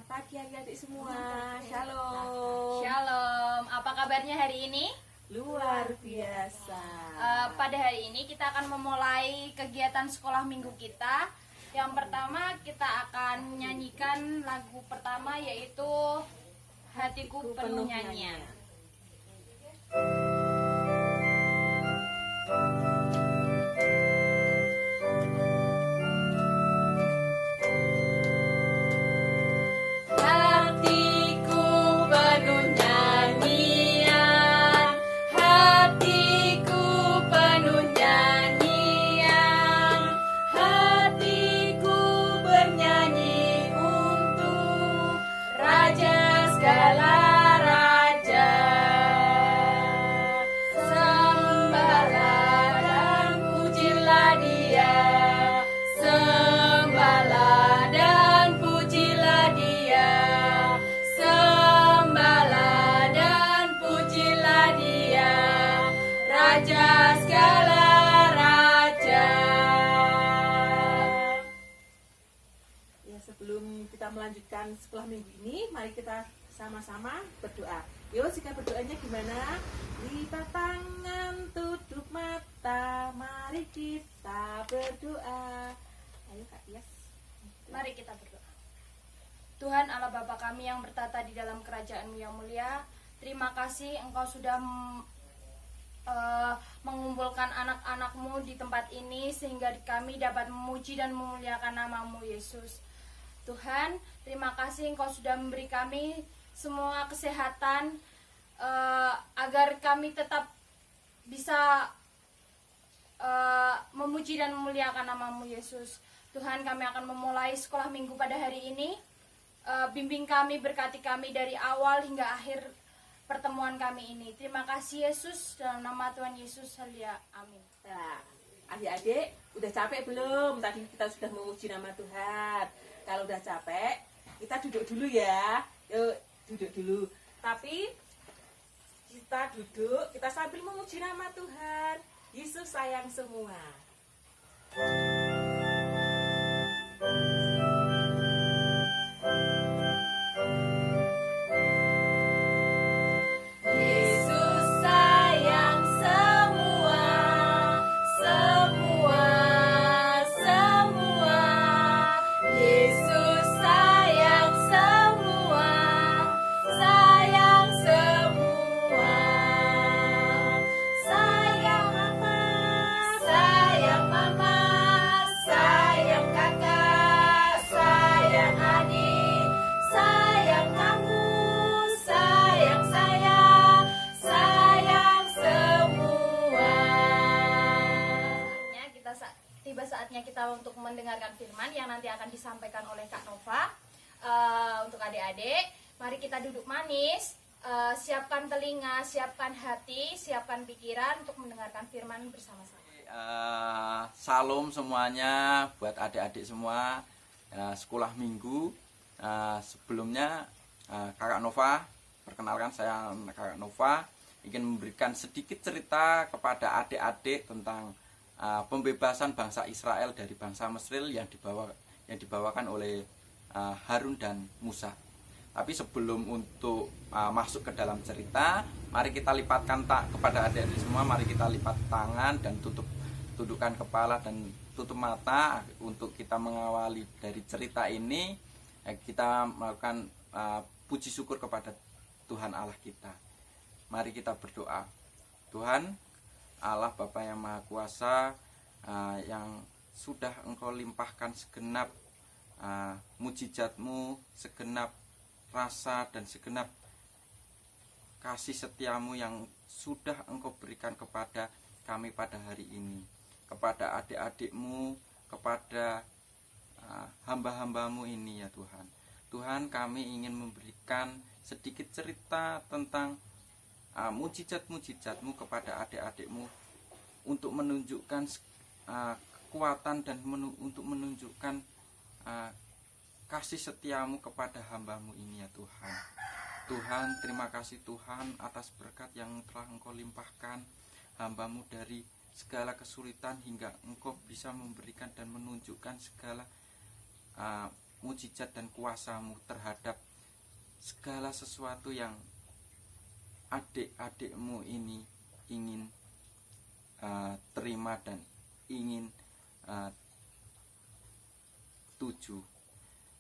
pagi adik-adik semua. Shalom. Shalom, apa kabarnya hari ini? Luar biasa. Pada hari ini kita akan memulai kegiatan sekolah minggu kita. Yang pertama kita akan menyanyikan lagu pertama yaitu Hatiku Penuh Nyanyian. Melanjutkan sekolah minggu ini, mari kita sama-sama berdoa. Yuk, jika berdoanya gimana? Lipat tangan, tutup mata, mari kita berdoa. Ayo Kak Tias. Mari kita berdoa. Tuhan Allah Bapa kami yang bertata di dalam kerajaan-Mu yang mulia, terima kasih Engkau sudah mengumpulkan anak-anak-Mu di tempat ini sehingga kami dapat memuji dan memuliakan nama-Mu Yesus. Tuhan, terima kasih Engkau sudah memberi kami semua kesehatan agar kami tetap bisa memuji dan memuliakan nama-Mu Yesus. Tuhan, kami akan memulai sekolah minggu pada hari ini. Bimbing kami, berkati kami dari awal hingga akhir pertemuan kami ini. Terima kasih Yesus, dalam nama Tuhan Yesus, haleluya, amin. Nah, adik-adik, udah capek belum? Tadi kita sudah memuji nama Tuhan. Kalau udah capek, kita duduk dulu ya. Yuk, duduk dulu. Tapi kita duduk, kita sambil memuji nama Tuhan. Yesus sayang semua. Untuk mendengarkan firman yang nanti akan disampaikan oleh Kak Nova. Untuk adik-adik, mari kita duduk manis, siapkan telinga, siapkan hati, siapkan pikiran untuk mendengarkan firman bersama-sama. Salam semuanya buat adik-adik semua, sekolah minggu. Sebelumnya Kakak Nova, perkenalkan saya Kakak Nova, ingin memberikan sedikit cerita kepada adik-adik tentang pembebasan bangsa Israel dari bangsa Mesir yang dibawakan oleh Harun dan Musa. Tapi sebelum untuk masuk ke dalam cerita, mari kita lipatkan kepada adik-adik semua, mari kita lipat tangan dan tundukkan kepala dan tutup mata untuk kita mengawali dari cerita ini. Kita melakukan puji syukur kepada Tuhan Allah kita. Mari kita berdoa. Tuhan Allah Bapa yang Maha Kuasa, yang sudah Engkau limpahkan segenap mujizat-Mu, segenap rasa dan segenap kasih setiamu yang sudah Engkau berikan kepada kami pada hari ini, kepada adik-adik-Mu, kepada hamba-hamba-Mu ini ya Tuhan. Tuhan, kami ingin memberikan sedikit cerita tentang mujizat-mujizat-Mu kepada adik-adik-Mu untuk menunjukkan kekuatan dan untuk menunjukkan kasih setiamu kepada hamba-Mu ini ya Tuhan. Tuhan, terima kasih Tuhan atas berkat yang telah Engkau limpahkan hamba-Mu dari segala kesulitan hingga Engkau bisa memberikan dan menunjukkan segala mujizat dan kuasa-Mu terhadap segala sesuatu yang adik-adikmu ini ingin terima dan ingin tuju.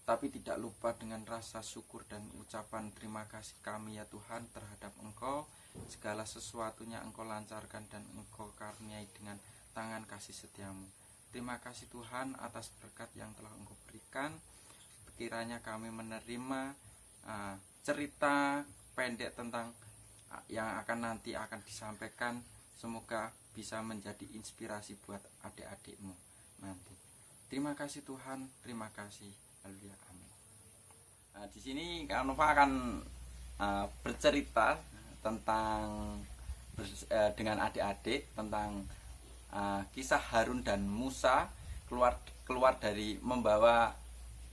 Tapi tidak lupa dengan rasa syukur dan ucapan terima kasih kami ya Tuhan terhadap Engkau. Segala sesuatunya Engkau lancarkan dan Engkau karuniai dengan tangan kasih setiamu. Terima kasih Tuhan atas berkat yang telah Engkau berikan. Kiranya kami menerima cerita pendek tentang yang nanti akan disampaikan. Semoga bisa menjadi inspirasi buat adik-adikmu nanti. Terima kasih Tuhan, terima kasih. Haleluya, amin. Di sini Kak Nova akan bercerita tentang dengan adik-adik tentang kisah Harun dan Musa keluar dari membawa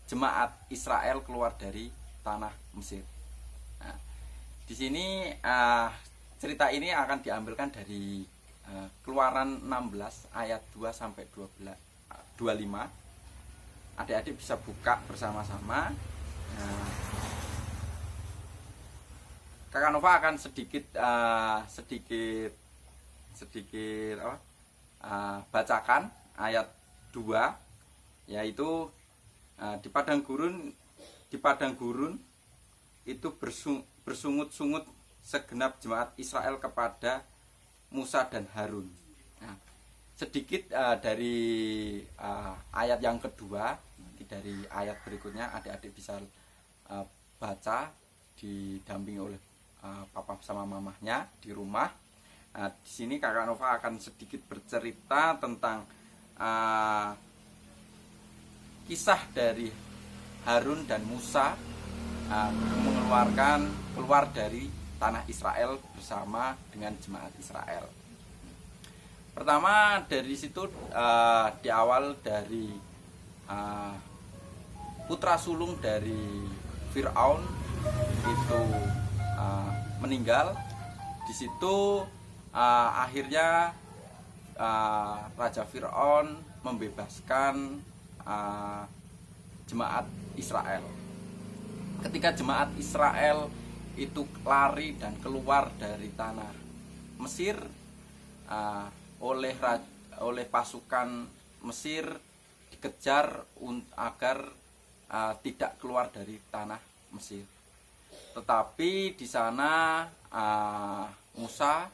jemaat Israel keluar dari tanah Mesir. Nah, di sini cerita ini akan diambilkan dari Keluaran 16 ayat 2 sampai 25. Adik-adik bisa buka bersama-sama. Kakak Nova akan sedikit bacakan ayat 2, yaitu di padang gurun itu bersungut-sungut segenap jemaat Israel kepada Musa dan Harun. Nah, sedikit dari ayat yang kedua, nanti dari ayat berikutnya adik-adik bisa baca didampingi oleh papa sama mamahnya di rumah. Nah, di sini Kakak Nova akan sedikit bercerita tentang kisah dari Harun dan Musa keluar dari tanah Israel bersama dengan jemaat Israel. Pertama dari situ di awal dari putra sulung dari Firaun itu meninggal. Di situ akhirnya Raja Firaun membebaskan jemaat Israel. Ketika jemaat Israel itu lari dan keluar dari tanah Mesir, oleh pasukan Mesir dikejar agar tidak keluar dari tanah Mesir. Tetapi di sana Musa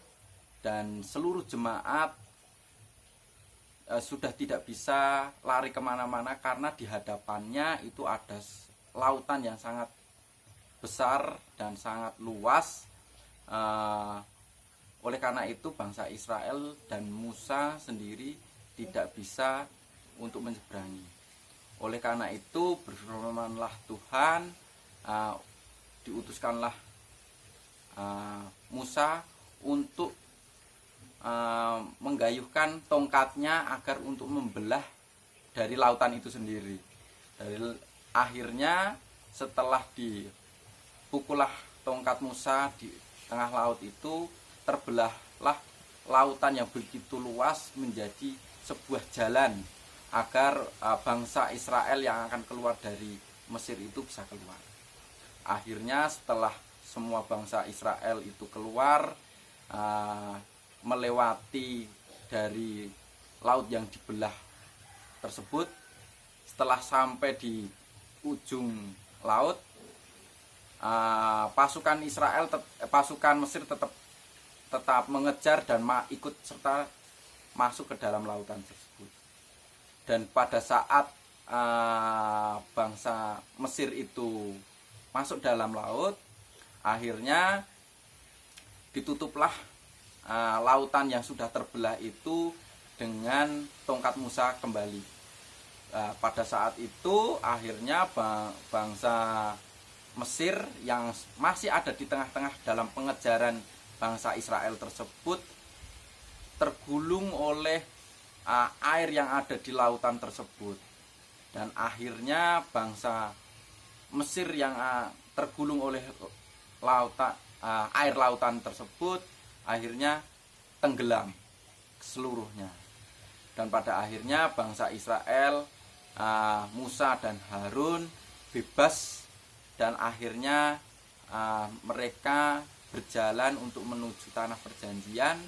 dan seluruh jemaat sudah tidak bisa lari kemana-mana karena di hadapannya itu ada lautan yang sangat besar dan sangat luas. Oleh karena itu bangsa Israel dan Musa sendiri tidak bisa untuk menyeberangi. Oleh karena itu berfirmanlah Tuhan, diutuskanlah Musa untuk menggayuhkan tongkatnya agar untuk membelah dari lautan itu sendiri. Akhirnya setelah dipukullah tongkat Musa di tengah laut itu, terbelahlah lautan yang begitu luas menjadi sebuah jalan agar bangsa Israel yang akan keluar dari Mesir itu bisa keluar. Akhirnya setelah semua bangsa Israel itu keluar, melewati dari laut yang dibelah tersebut, setelah sampai di ujung laut, pasukan Mesir tetap mengejar dan ikut serta masuk ke dalam lautan tersebut. Dan pada saat bangsa Mesir itu masuk dalam laut, akhirnya ditutuplah lautan yang sudah terbelah itu dengan tongkat Musa kembali. Pada saat itu akhirnya bangsa Mesir yang masih ada di tengah-tengah dalam pengejaran bangsa Israel tersebut tergulung oleh air yang ada di lautan tersebut. Dan akhirnya bangsa Mesir yang tergulung oleh air lautan tersebut akhirnya tenggelam seluruhnya. Dan pada akhirnya bangsa Israel, Musa dan Harun bebas dan akhirnya mereka berjalan untuk menuju tanah perjanjian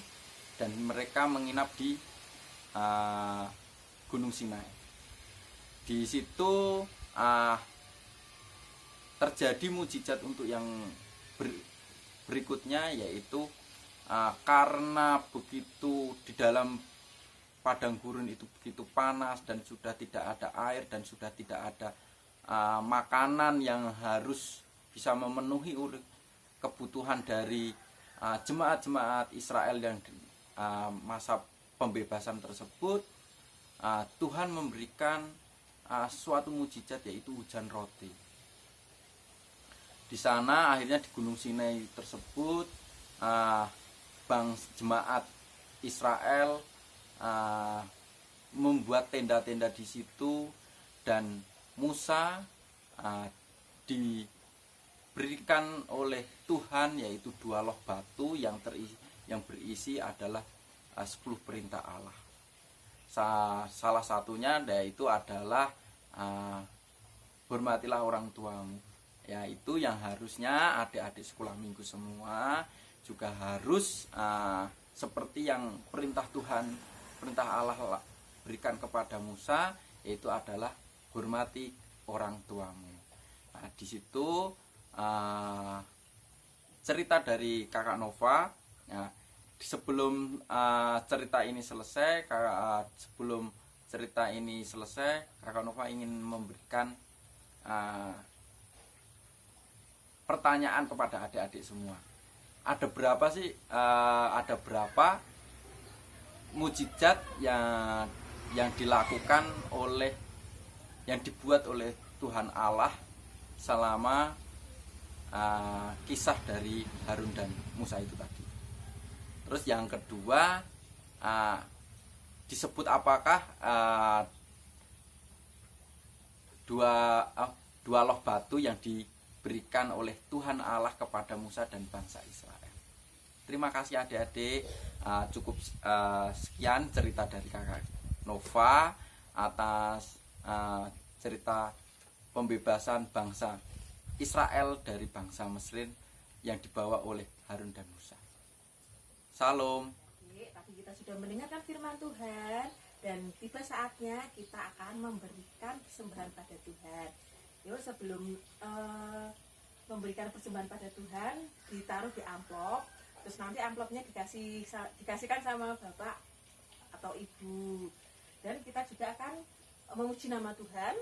dan mereka menginap di Gunung Sinai. Di situ terjadi mujizat untuk yang berikutnya, yaitu karena begitu di dalam padang gurun itu begitu panas dan sudah tidak ada air dan sudah tidak ada makanan yang harus bisa memenuhi kebutuhan dari jemaat-jemaat Israel yang masa pembebasan tersebut, Tuhan memberikan suatu mujizat, yaitu hujan roti. Di sana akhirnya di Gunung Sinai tersebut jemaat Israel membuat tenda-tenda di situ, dan Musa diberikan oleh Tuhan yaitu 2 loh batu yang berisi adalah 10 perintah Allah. Salah satunya yaitu adalah hormatilah orang tuamu, yaitu yang harusnya adik-adik sekolah minggu semua juga harus seperti yang perintah Tuhan, perintah Allah berikan kepada Musa, yaitu adalah hormati orang tuamu. Nah, di situ cerita dari Kakak Nova. Nah, sebelum cerita ini selesai, Kakak Nova ingin memberikan pertanyaan kepada adik-adik semua. Ada berapa sih? Ada berapa mujizat yang dilakukan yang dibuat oleh Tuhan Allah selama kisah dari Harun dan Musa itu tadi. Terus yang kedua, disebut apakah dua loh batu yang diberikan oleh Tuhan Allah kepada Musa dan bangsa Israel. Terima kasih adik-adik. Cukup sekian cerita dari Kakak Nova atas cerita pembebasan bangsa Israel dari bangsa Mesir yang dibawa oleh Harun dan Musa. Salam. Tadi kita sudah mendengarkan firman Tuhan, dan tiba saatnya kita akan memberikan persembahan pada Tuhan. Yuk, sebelum memberikan persembahan pada Tuhan, ditaruh di amplop. Terus nanti amplopnya dikasihkan sama bapak atau ibu. Dan kita juga akan memuji nama Tuhan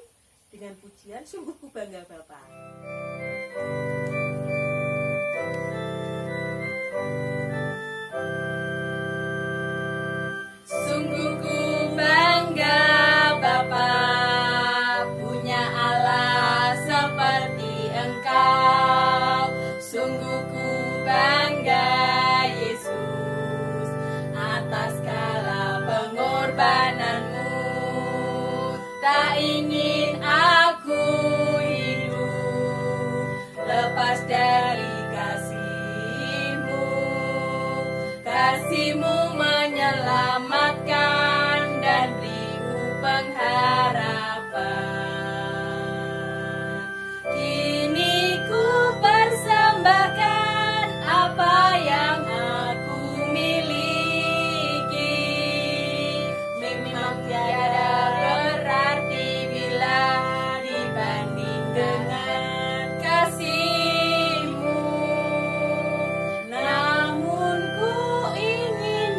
dengan pujian Sungguh Ku Bangga Bapa. Sungguh ku bangga Bapa, punya Allah seperti Engkau. Sungguh ku bangga Yesus atas segala pengorbananmu. Tak ingin aku hidup lepas dari kasih-Mu. Kasih-Mu menyelamatkan dan beriku pengharapan. Kini ku persembahkan apa yang aku miliki. Memang tiada berarti bila dibanding dengan kasih-Mu. Namun ku ingin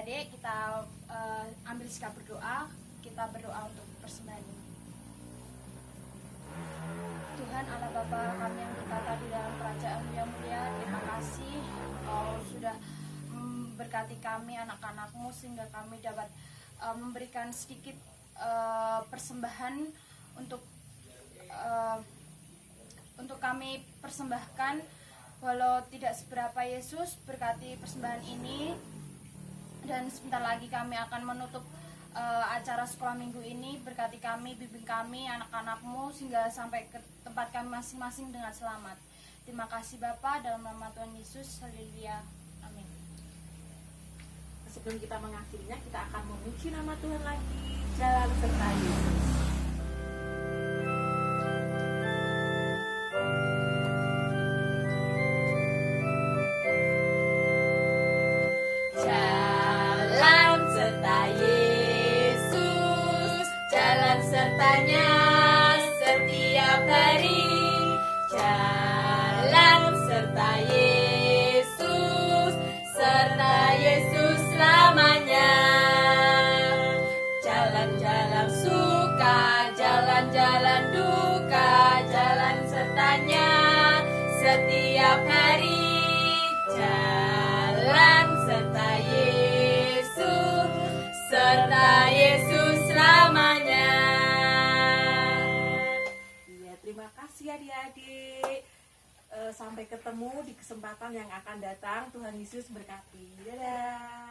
adik-adik kita ambil sikap berdoa. Kita berdoa untuk persembahan ini. Tuhan Allah Bapa kami yang berkata di dalam kerajaan-Mu yang mulia, terima kasih Engkau sudah memberkati kami anak-anak-Mu sehingga kami dapat memberikan sedikit persembahan untuk kami persembahkan, walau tidak seberapa. Yesus berkati persembahan ini, dan sebentar lagi kami akan menutup acara sekolah minggu ini. Berkati kami, bimbing kami, anak-anak-Mu sehingga sampai ke tempat kami masing-masing dengan selamat. Terima kasih Bapa, dalam nama Tuhan Yesus, haleluya, amin. Sebelum kita mengakhirinya, kita akan memuji nama Tuhan lagi. Jalan serta Yesus. Jalan serta Yesus, jalan sertanya setiap hari. Jalan serta Yesus, serta Yesus selamanya. Jalan-jalan suka, jalan-jalan duka, jalan sertanya setiap hari. Jalan serta Yesus, serta Yesus selamanya. Ya, terima kasih adik-adik. Sampai ketemu di kesempatan yang akan datang. Tuhan Yesus berkati. Dadah.